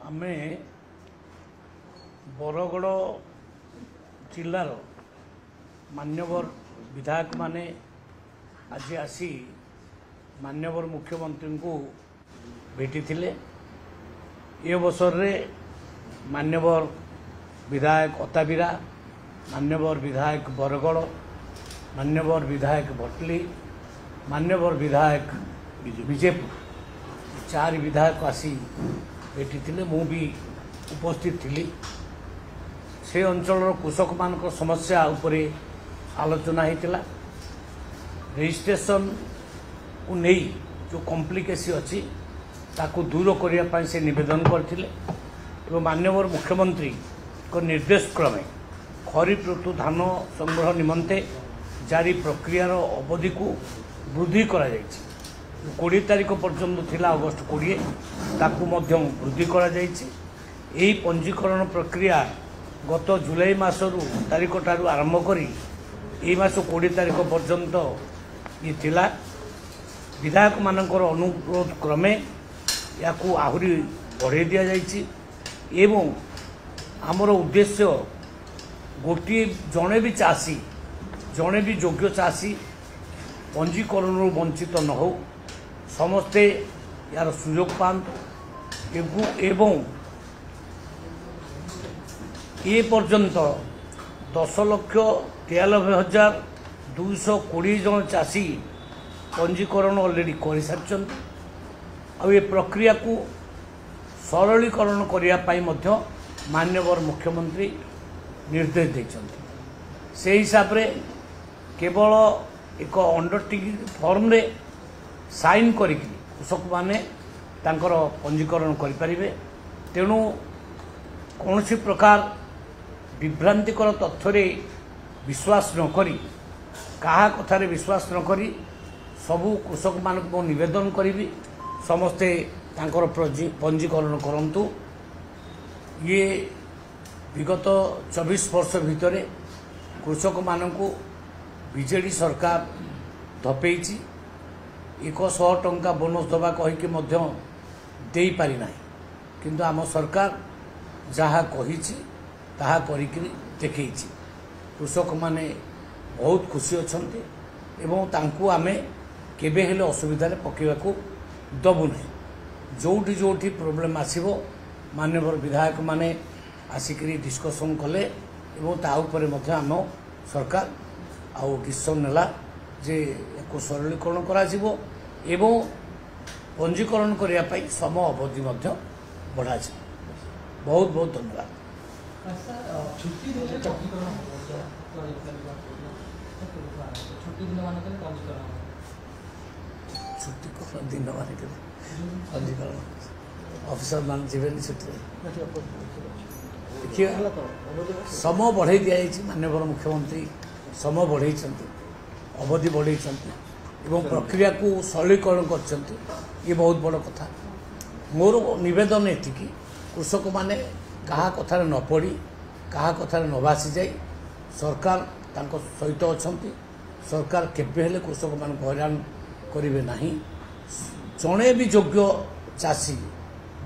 आमे बरगड़ जिलार मान्यवर विधायक माने आज आसी मान्यवर मुख्यमंत्री को भेटी थिले। ये अवसर रे मान्यवर विधायक अताबिरा, मान्यवर विधायक बरगड़, मान्यवर विधायक भटली, मान्यवर विधायक विजेपुर चार विधायक आसी भेटी थिले। मु भी उपस्थित थिली। से अंचल कृषक मान समस्या उपरे आलोचना होता। रजिस्ट्रेशन को नहीं जो कॉम्प्लिकेसी अच्छी ताकू दूर करने से निवेदन करथिले। मान्यवर मुख्यमंत्री को निर्देश क्रमे खरीफ ऋतु धान संग्रह निमंते जारी प्रक्रियार अवधि को वृद्धि करा जायछि। 20 तारीख पर्यंत थिला अगस्त 20 ताकू मध्यम वृद्धि करा जायछि। एही पंजीकरण प्रक्रिया गत जुलाई मासरू तारीख ठारू आरंभ करी एही मास 20 तारीख पर्यंत ये थिला। विधायक मानकर अनुरोध क्रमे याकू आहुरी बढ़ाई दिया जायछि एवं आमर उद्देश्य गोटे जड़े भी चाषी जड़े भी योग्य चाषी पंजीकरण वंचित न हो, समस्ते यार सुयोग पातु एवं ये पर्यंत 10,93,220 जन चाषी पंजीकरण ऑलरेडी कर सारी। ये प्रक्रिया को सरलीकरण करने मान्यवर मुख्यमंत्री निर्देश देते। से हिसाब रे केवल एक अंडरटेकिंग फॉर्म रे साइन करिकि कृषक माने तांकर पंजीकरण करें। तेणु कौन प्रकार विभ्रांतिकर तथ्य विश्वास न करी कहा कथार विश्वास न करी सबू कृषक मान निवेदन करी समस्ते तांकर पंजीकरण करंतु। ये विगत 24 वर्ष भितर कृषक मानकू बीजेडी सरकार धपेची 100 टंका बोनस दबा कहीकि दे पारि ना, किंतु आम सरकार जहाँ कही ताहा करिकि देखैछि। कृषक माने बहुत खुशी अछंती एवं तांकू आमे केबे हेले असुविधा पकेबाकू दबु नहीं। जोठी जोठी प्रॉब्लम आसीबो मान्यवर विधायक माने आसिकरी डिस्कशन कले एवं ता उपरे मध्य आम सरकार आउ डिसीजन नेला जे एको सरलीकरण करा जिवो एवं पंजीकरण करिया पई समय अवधि मध्य बढ़ा जिवो। बहुत बहुत धन्यवाद। छुट्टी दिन मान पंजीकरण ऑफिसर मान जीवन छुट्टी देखिए समय बढ़ाई दि जाए। माननीय मुख्यमंत्री समय बढ़ाई अवधि बढ़ाई प्रक्रिया को सरलीकरण कर बहुत बड़ कथा। मोर निवेदन एति कृषक माने कहा कथार न पड़ी कहा कथार न भासी जाए सरकार तांको सहित अछंती। सरकार केबे हेले कृषक मान हैरान करिवे नाही। जड़े भी योग्य चाषी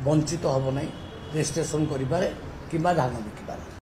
वंचित हब नहीं रजिस्ट्रेशन करिबारे किंबा धान बिकिबारे।